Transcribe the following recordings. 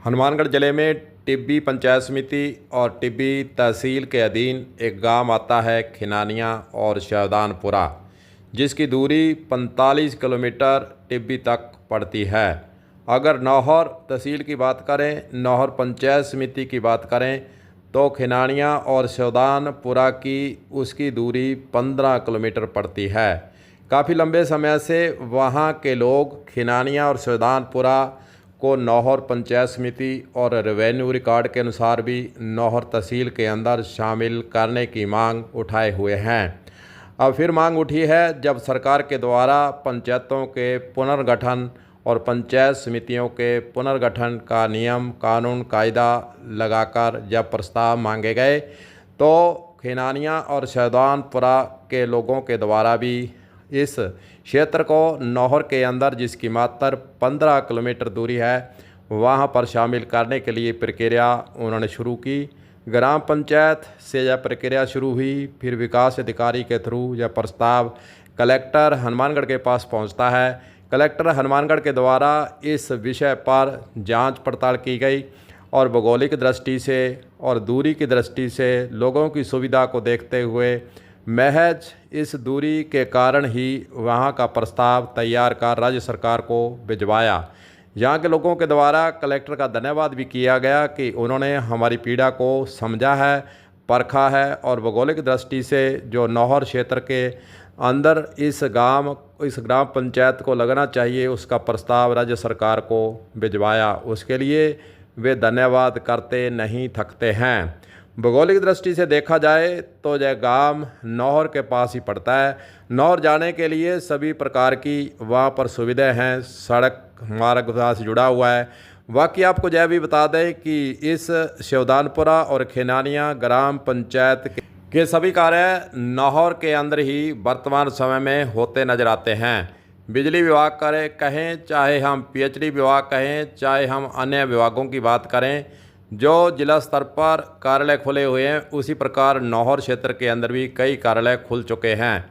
हनुमानगढ़ जिले में टिब्बी पंचायत समिति और टिब्बी तहसील के अधीन एक गांव आता है खिनानिया और शैवदानपुरा, जिसकी दूरी 45 किलोमीटर टिब्बी तक पड़ती है। अगर नौहर तहसील की बात करें, नौहर पंचायत समिति की बात करें, तो खिनानिया और शैवदानपुरा की उसकी दूरी 15 किलोमीटर पड़ती है। काफ़ी लंबे समय से वहाँ के लोग खिनानिया और शैवदानपुरा को नौहर पंचायत समिति और रेवेन्यू रिकॉर्ड के अनुसार भी नौहर तहसील के अंदर शामिल करने की मांग उठाए हुए हैं। अब फिर मांग उठी है, जब सरकार के द्वारा पंचायतों के पुनर्गठन और पंचायत समितियों के पुनर्गठन का नियम कानून कायदा लगाकर जब प्रस्ताव मांगे गए, तो खिनानिया और शैवदानपुरा के लोगों के द्वारा भी इस क्षेत्र को नौहर के अंदर, जिसकी मात्र 15 किलोमीटर दूरी है, वहां पर शामिल करने के लिए प्रक्रिया उन्होंने शुरू की। ग्राम पंचायत से यह प्रक्रिया शुरू हुई, फिर विकास अधिकारी के थ्रू यह प्रस्ताव कलेक्टर हनुमानगढ़ के पास पहुंचता है। कलेक्टर हनुमानगढ़ के द्वारा इस विषय पर जांच पड़ताल की गई और भौगोलिक दृष्टि से और दूरी की दृष्टि से लोगों की सुविधा को देखते हुए महज इस दूरी के कारण ही वहां का प्रस्ताव तैयार कर राज्य सरकार को भिजवाया। यहाँ के लोगों के द्वारा कलेक्टर का धन्यवाद भी किया गया कि उन्होंने हमारी पीड़ा को समझा है, परखा है और भौगोलिक दृष्टि से जो नौहर क्षेत्र के अंदर इस ग्राम पंचायत को लगना चाहिए, उसका प्रस्ताव राज्य सरकार को भिजवाया। उसके लिए वे धन्यवाद करते नहीं थकते हैं। भौगोलिक दृष्टि से देखा जाए तो यह गांव नौहर के पास ही पड़ता है। नौहर जाने के लिए सभी प्रकार की वहां पर सुविधाएं हैं, सड़क मार्ग से जुड़ा हुआ है। बाकी आपको यह भी बता दें कि इस शैवदानपुरा और खिनानिया ग्राम पंचायत के सभी कार्य नौहर के अंदर ही वर्तमान समय में होते नजर आते हैं। बिजली विभाग कहें, चाहे हम पीएचडी विभाग कहें, चाहे हम अन्य विभागों की बात करें, जो जिला स्तर पर कार्यालय खुले हुए हैं, उसी प्रकार नौहर क्षेत्र के अंदर भी कई कार्यालय खुल चुके हैं।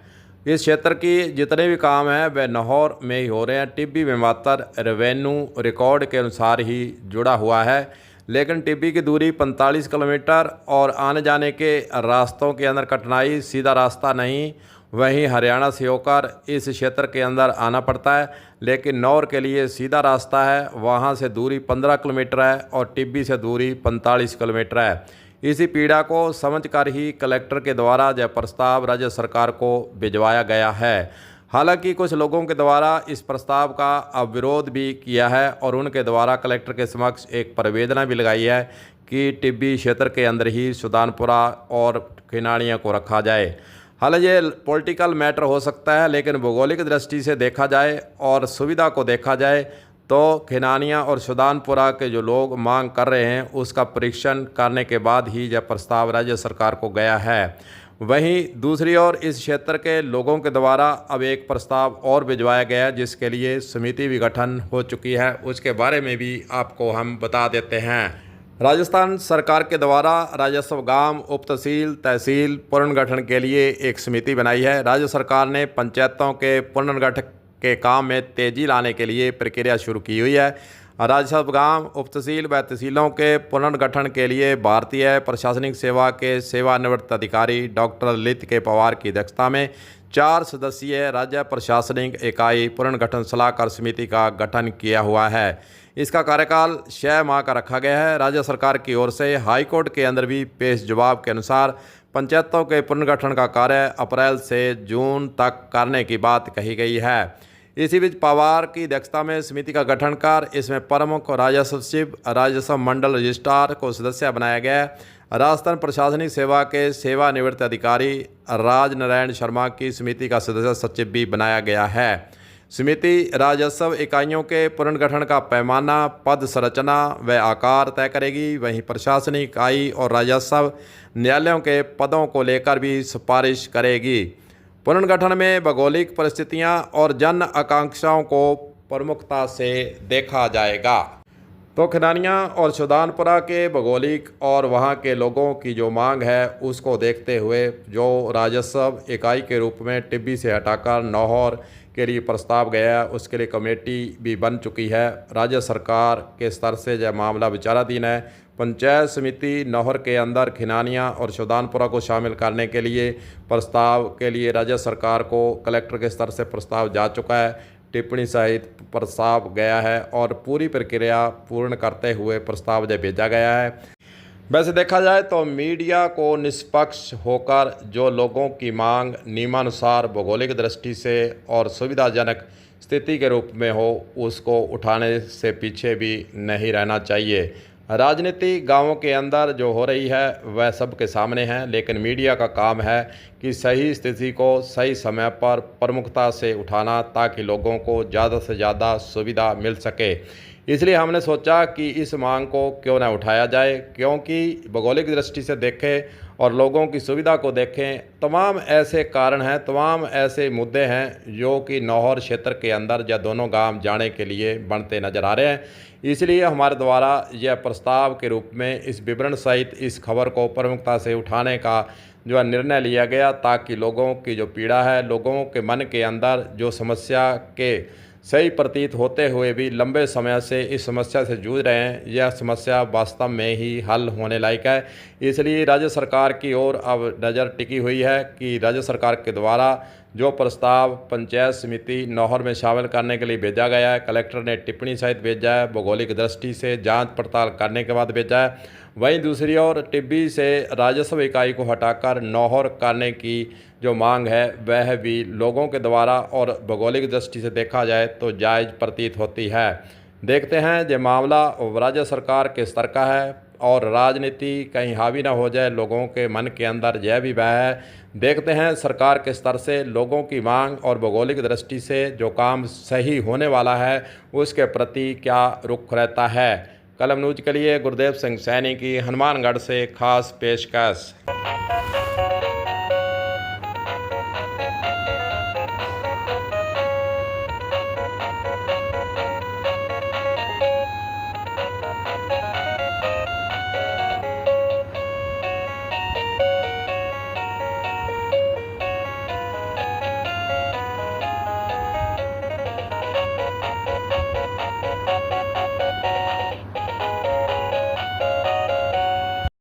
इस क्षेत्र की जितने भी काम हैं वे नौहर में ही हो रहे हैं। टिब्बी में मात्र रेवेन्यू रिकॉर्ड के अनुसार ही जुड़ा हुआ है, लेकिन टिब्बी की दूरी 45 किलोमीटर और आने जाने के रास्तों के अंदर कठिनाई, सीधा रास्ता नहीं, वहीं हरियाणा से होकर इस क्षेत्र के अंदर आना पड़ता है। लेकिन नौहर के लिए सीधा रास्ता है, वहां से दूरी 15 किलोमीटर है और टिब्बी से दूरी 45 किलोमीटर है। इसी पीड़ा को समझकर ही कलेक्टर के द्वारा यह प्रस्ताव राज्य सरकार को भिजवाया गया है। हालांकि कुछ लोगों के द्वारा इस प्रस्ताव का अविरोध भी किया है और उनके द्वारा कलेक्टर के समक्ष एक प्रवेदना भी लगाई है कि टिब्बी क्षेत्र के अंदर ही शैवदानपुरा और खिनानिया को रखा जाए। हालांकि ये पॉलिटिकल मैटर हो सकता है, लेकिन भौगोलिक दृष्टि से देखा जाए और सुविधा को देखा जाए तो खिनानिया और शैवदानपुरा के जो लोग मांग कर रहे हैं, उसका परीक्षण करने के बाद ही यह प्रस्ताव राज्य सरकार को गया है। वहीं दूसरी ओर इस क्षेत्र के लोगों के द्वारा अब एक प्रस्ताव और भिजवाया गया है, जिसके लिए समिति भी गठन हो चुकी है। उसके बारे में भी आपको हम बता देते हैं। राजस्थान सरकार के द्वारा राजस्व गांव उप तहसील पुनर्गठन के लिए एक समिति बनाई है। राज्य सरकार ने पंचायतों के पुनर्गठन के काम में तेजी लाने के लिए प्रक्रिया शुरू की हुई है। राजस्व गांव उप तहसील व तहसीलों के पुनर्गठन के लिए भारतीय प्रशासनिक सेवा के सेवानिवृत्त अधिकारी डॉक्टर ललित के पवार की अध्यक्षता में 4 सदस्यीय राज्य प्रशासनिक इकाई पुनर्गठन सलाहकार समिति का गठन किया हुआ है। इसका कार्यकाल 6 माह का रखा गया है। राज्य सरकार की ओर से हाईकोर्ट के अंदर भी पेश जवाब के अनुसार पंचायतों के पुनर्गठन का कार्य अप्रैल से जून तक करने की बात कही गई है। इसी बीच पवार की अध्यक्षता में समिति का गठन कर इसमें प्रमुख राजस्व सचिव, राजस्व मंडल रजिस्ट्रार को सदस्य बनाया गया है। राजस्थान प्रशासनिक सेवा के सेवानिवृत्त अधिकारी राज नारायण शर्मा की समिति का सदस्य सचिव भी बनाया गया है। समिति राजस्व इकाइयों के पुनर्गठन का पैमाना, पद संरचना व आकार तय करेगी। वहीं प्रशासनिक इकाई और राजस्व न्यायालयों के पदों को लेकर भी सिफारिश करेगी। पुनर्गठन में भौगोलिक परिस्थितियां और जन आकांक्षाओं को प्रमुखता से देखा जाएगा। तो खिनानिया और शैवदानपुरा के भौगोलिक और वहां के लोगों की जो मांग है, उसको देखते हुए जो राजस्व इकाई के रूप में टिब्बी से हटाकर नौहर के लिए प्रस्ताव गया है, उसके लिए कमेटी भी बन चुकी है। राज्य सरकार के स्तर से यह मामला विचाराधीन है। पंचायत समिति नौहर के अंदर खिनानिया और शवदानपुरा को शामिल करने के लिए प्रस्ताव के लिए राज्य सरकार को कलेक्टर के स्तर से प्रस्ताव जा चुका है। टिप्पणी सहित प्रस्ताव गया है और पूरी प्रक्रिया पूर्ण करते हुए प्रस्ताव भेजा गया है। वैसे देखा जाए तो मीडिया को निष्पक्ष होकर जो लोगों की मांग नियमानुसार भौगोलिक दृष्टि से और सुविधाजनक स्थिति के रूप में हो, उसको उठाने से पीछे भी नहीं रहना चाहिए। राजनीति गांवों के अंदर जो हो रही है वह सबके सामने है, लेकिन मीडिया का काम है कि सही स्थिति को सही समय पर प्रमुखता से उठाना, ताकि लोगों को ज़्यादा से ज़्यादा सुविधा मिल सके। इसलिए हमने सोचा कि इस मांग को क्यों न उठाया जाए, क्योंकि भौगोलिक दृष्टि से देखें और लोगों की सुविधा को देखें, तमाम ऐसे कारण हैं, तमाम ऐसे मुद्दे हैं जो कि नौहर क्षेत्र के अंदर या दोनों गांव जाने के लिए बनते नज़र आ रहे हैं। इसलिए हमारे द्वारा यह प्रस्ताव के रूप में इस विवरण सहित इस खबर को प्रमुखता से उठाने का जो निर्णय लिया गया, ताकि लोगों की जो पीड़ा है, लोगों के मन के अंदर जो समस्या के सही प्रतीत होते हुए भी लंबे समय से इस समस्या से जूझ रहे हैं, यह समस्या वास्तव में ही हल होने लायक है। इसलिए राज्य सरकार की ओर अब नज़र टिकी हुई है कि राज्य सरकार के द्वारा जो प्रस्ताव पंचायत समिति नौहर में शामिल करने के लिए भेजा गया है, कलेक्टर ने टिप्पणी सहित भेजा है, भौगोलिक दृष्टि से जांच पड़ताल करने के बाद भेजा है। वहीं दूसरी ओर टिब्बी से राजस्व इकाई को हटाकर नौहर करने की जो मांग है वह भी लोगों के द्वारा और भौगोलिक दृष्टि से देखा जाए तो जायज़ प्रतीत होती है। देखते हैं ये मामला राज्य सरकार के स्तर का है और राजनीति कहीं हावी ना हो जाए लोगों के मन के अंदर, यह भी वह है। देखते हैं सरकार के स्तर से लोगों की मांग और भौगोलिक दृष्टि से जो काम सही होने वाला है उसके प्रति क्या रुख रहता है। कलम न्यूज के लिए गुरदेव सिंह सैनी की हनुमानगढ़ से खास पेशकश।